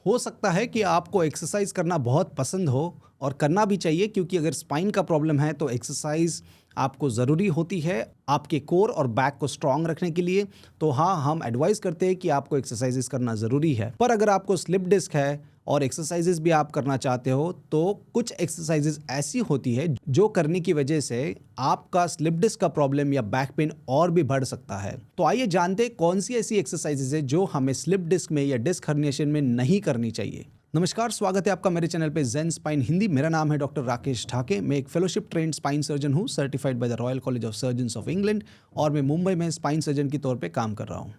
हो सकता है कि आपको एक्सरसाइज करना बहुत पसंद हो और करना भी चाहिए, क्योंकि अगर स्पाइन का प्रॉब्लम है तो एक्सरसाइज आपको ज़रूरी होती है आपके कोर और बैक को स्ट्रांग रखने के लिए। तो हाँ, हम एडवाइस करते हैं कि आपको एक्सरसाइजेस करना ज़रूरी है। पर अगर आपको स्लिप डिस्क है और एक्सरसाइजेस भी आप करना चाहते हो तो कुछ एक्सरसाइजेस ऐसी होती है जो करने की वजह से आपका स्लिप डिस्क का प्रॉब्लम या बैक पेन और भी बढ़ सकता है। तो आइए जानते हैं कौन सी ऐसी एक्सरसाइजेस है जो हमें स्लिप डिस्क में या डिस्क हर्निएशन में नहीं करनी चाहिए। नमस्कार, स्वागत है आपका मेरे चैनल पे ज़ेन स्पाइन हिंदी। मेरा नाम है डॉक्टर राकेश ढाके। मैं एक फेलोशिप ट्रेंड स्पाइन सर्जन हूँ, certified by the royal college of surgeons of England, और मैं मुंबई में स्पाइन सर्जन के तौर पे काम कर रहा हूँ।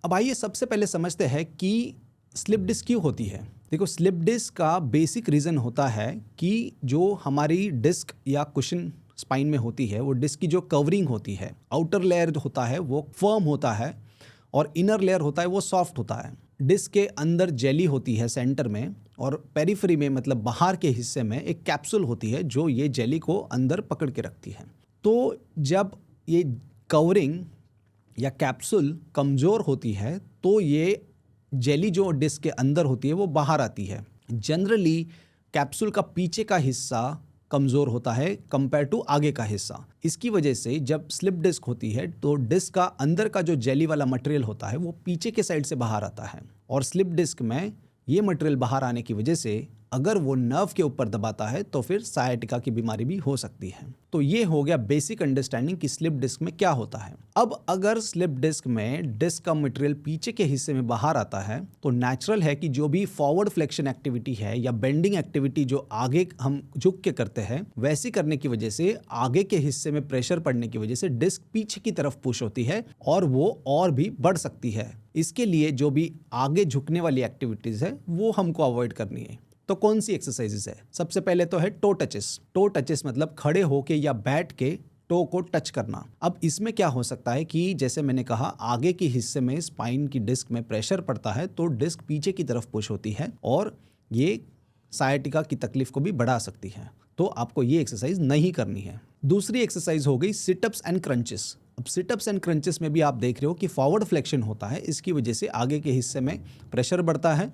अब आइए सबसे पहले समझते हैं कि स्लिप डिस्क क्यों होती है। देखो, स्लिप डिस्क का बेसिक रीज़न होता है कि जो हमारी डिस्क या कुशन स्पाइन में होती है, वो डिस्क की जो कवरिंग होती है, आउटर लेयर जो होता है वो फर्म होता है और इनर लेयर होता है वो सॉफ्ट होता है। डिस्क के अंदर जेली होती है सेंटर में, और पेरिफेरी में मतलब बाहर के हिस्से में एक कैप्सूल होती है जो ये जेली को अंदर पकड़ के रखती है। तो जब ये कवरिंग या कैप्सूल कमज़ोर होती है तो ये जेली जो डिस्क के अंदर होती है वो बाहर आती है। जनरली कैप्सूल का पीछे का हिस्सा कमज़ोर होता है कंपेयर टू आगे का हिस्सा। इसकी वजह से जब स्लिप डिस्क होती है तो डिस्क का अंदर का जो जेली वाला मटेरियल होता है वो पीछे के साइड से बाहर आता है, और स्लिप डिस्क में ये मटेरियल बाहर आने की वजह से अगर वो नर्व के ऊपर दबाता है तो फिर सायाटिका की बीमारी भी हो सकती है। तो ये हो गया बेसिक अंडरस्टैंडिंग कि स्लिप डिस्क में क्या होता है। अब अगर स्लिप डिस्क में डिस्क का मटेरियल पीछे के हिस्से में बाहर आता है तो नेचुरल है कि जो भी फॉरवर्ड फ्लेक्शन एक्टिविटी है या बेंडिंग एक्टिविटी जो आगे हम झुक के करते हैं, वैसी करने की वजह से आगे के हिस्से में प्रेशर पड़ने की वजह से डिस्क पीछे की तरफ पुश होती है और वो और भी बढ़ सकती है। इसके लिए जो भी आगे झुकने वाली एक्टिविटीज है वो हमको अवॉइड करनी है। तो कौन सी एक्सरसाइजेस है? सबसे पहले तो है टो टचेस। टो टचेस मतलब खड़े होके या बैठ के टो को टच करना। अब इसमें क्या हो सकता है कि जैसे मैंने कहा, आगे के हिस्से में स्पाइन की डिस्क में प्रेशर पड़ता है तो डिस्क पीछे की तरफ पुश होती है और ये सायाटिका की तकलीफ को भी बढ़ा सकती है। तो आपको ये एक्सरसाइज नहीं करनी है। दूसरी एक्सरसाइज हो गई सिटअप्स एंड क्रंचेस। अब सिटअप्स एंड क्रंचेस में भी आप देख रहे हो कि फॉरवर्ड फ्लेक्शन होता है, इसकी वजह से आगे के हिस्से में प्रेशर बढ़ता है,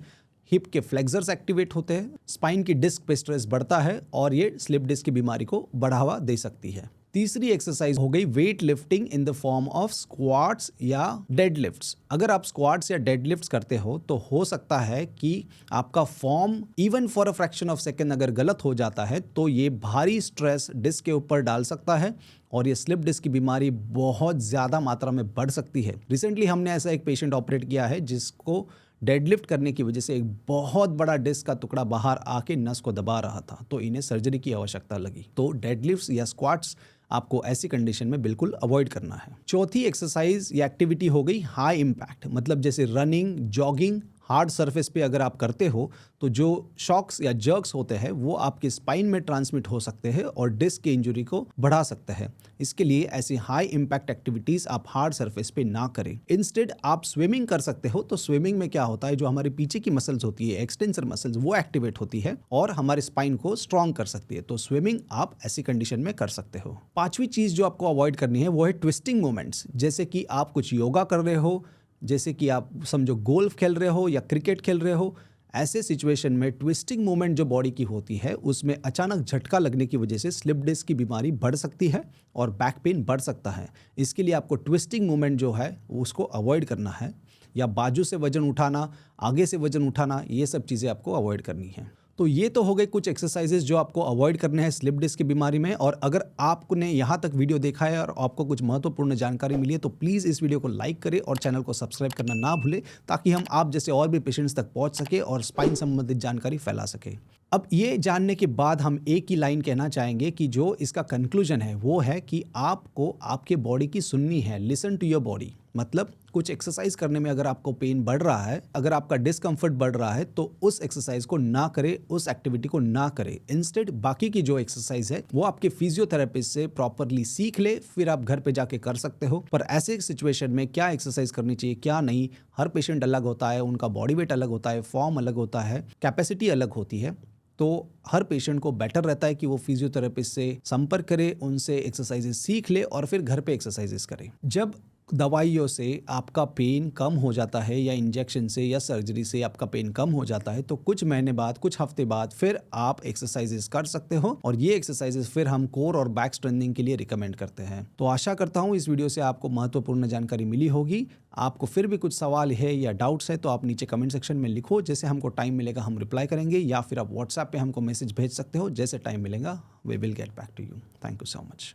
हिप के फ्लेक्सर्स एक्टिवेट होते हैं, स्पाइन की डिस्क पे स्ट्रेस बढ़ता है और ये स्लिप डिस्क की बीमारी को बढ़ावा दे सकती है। तीसरी एक्सरसाइज हो गई weight lifting in the form of squats या डेडलिफ्ट्स। अगर आप स्क्वाट्स या डेडलिफ्ट्स करते हो तो हो सकता है कि आपका form even for a fraction of second अगर गलत हो जाता है तो ये भारी स्ट्रेस डिस्क के ऊपर डाल सकता है और ये स्लिप डिस्क की बीमारी बहुत ज़्यादा मात्रा में बढ़ सकती है। रिसेंटली हमने ऐसा एक पेशेंट ऑपरेट किया है जिसको डेडलिफ्ट करने की वजह से एक बहुत बड़ा डिस्क का टुकड़ा बाहर आके नस को दबा रहा था, तो इन्हें सर्जरी की आवश्यकता लगी। तो डेडलिफ्ट्स या स्क्वाट्स आपको ऐसी कंडीशन में बिल्कुल अवॉइड करना है। चौथी एक्सरसाइज या एक्टिविटी हो गई हाई इम्पैक्ट, मतलब जैसे रनिंग, जॉगिंग। हार्ड सरफेस पे अगर आप करते हो तो जो शॉक्स या जर्क्स होते हैं वो आपके स्पाइन में ट्रांसमिट हो सकते हैं और डिस्क की इंजरी को बढ़ा सकते हैं। इसके लिए ऐसी हाई इम्पैक्ट एक्टिविटीज़ आप हार्ड सरफेस पे ना करें। इंस्टेड आप स्विमिंग कर सकते हो। तो स्विमिंग में क्या होता है, जो हमारे पीछे की मसल्स होती है, एक्सटेंसर मसल्स, वो एक्टिवेट होती है और हमारे स्पाइन को स्ट्रॉन्ग कर सकती है। तो स्विमिंग आप ऐसी कंडीशन में कर सकते हो। पांचवी चीज़ जो आपको अवॉइड करनी है वो है ट्विस्टिंग मूवमेंट्स। जैसे कि आप कुछ योगा कर रहे हो, जैसे कि आप समझो गोल्फ खेल रहे हो या क्रिकेट खेल रहे हो, ऐसे सिचुएशन में ट्विस्टिंग मूवमेंट जो बॉडी की होती है उसमें अचानक झटका लगने की वजह से स्लिप डिस्क की बीमारी बढ़ सकती है और बैक पेन बढ़ सकता है। इसके लिए आपको ट्विस्टिंग मूवमेंट जो है उसको अवॉइड करना है, या बाजू से वजन उठाना, आगे से वजन उठाना, ये सब चीज़ें आपको अवॉइड करनी है। तो ये तो हो गए कुछ एक्सरसाइजेज जो आपको अवॉइड करने हैं स्लिप डिस्क की बीमारी में। और अगर आपने यहाँ तक वीडियो देखा है और आपको कुछ महत्वपूर्ण जानकारी मिली है तो प्लीज़ इस वीडियो को लाइक करें और चैनल को सब्सक्राइब करना ना भूलें, ताकि हम आप जैसे और भी पेशेंट्स तक पहुँच सके और स्पाइन संबंधित जानकारी फैला सके। अब ये जानने के बाद हम एक ही लाइन कहना चाहेंगे कि जो इसका कंक्लूजन है वो है कि आपको आपके बॉडी की सुननी है। Listen to your body. मतलब कुछ एक्सरसाइज करने में अगर आपको पेन बढ़ रहा है, अगर आपका डिस्कम्फर्ट बढ़ रहा है, तो उस एक्सरसाइज को ना करें, उस एक्टिविटी को ना करें। इंस्टेड बाकी की जो एक्सरसाइज है वो आपके फिजियोथेरेपिस्ट से प्रॉपरली सीख ले, फिर आप घर पे जाके कर सकते हो। पर ऐसे सिचुएशन में क्या एक्सरसाइज करनी चाहिए, क्या नहीं, हर पेशेंट अलग होता है, उनका बॉडी वेट अलग होता है, फॉर्म अलग होता है, कैपेसिटी अलग होती है। तो हर पेशेंट को बेटर रहता है कि वो फिजियोथेरेपिस्ट से संपर्क करे, उनसे एक्सरसाइजेस सीख ले और फिर घर पे एक्सरसाइजेस करे। जब दवाइयों से आपका पेन कम हो जाता है या इंजेक्शन से या सर्जरी से आपका पेन कम हो जाता है तो कुछ महीने बाद, कुछ हफ्ते बाद फिर आप एक्सरसाइजेस कर सकते हो और ये एक्सरसाइजेस फिर हम कोर और बैक स्ट्रेंथनिंग के लिए रिकमेंड करते हैं। तो आशा करता हूँ इस वीडियो से आपको महत्वपूर्ण जानकारी मिली होगी। आपको फिर भी कुछ सवाल है या डाउट्स है तो आप नीचे कमेंट सेक्शन में लिखो, जैसे हमको टाइम मिलेगा हम रिप्लाई करेंगे, या फिर आप व्हाट्सएप पे हमको मैसेज भेज सकते हो, जैसे टाइम मिलेगा we will get back to you. Thank you so much.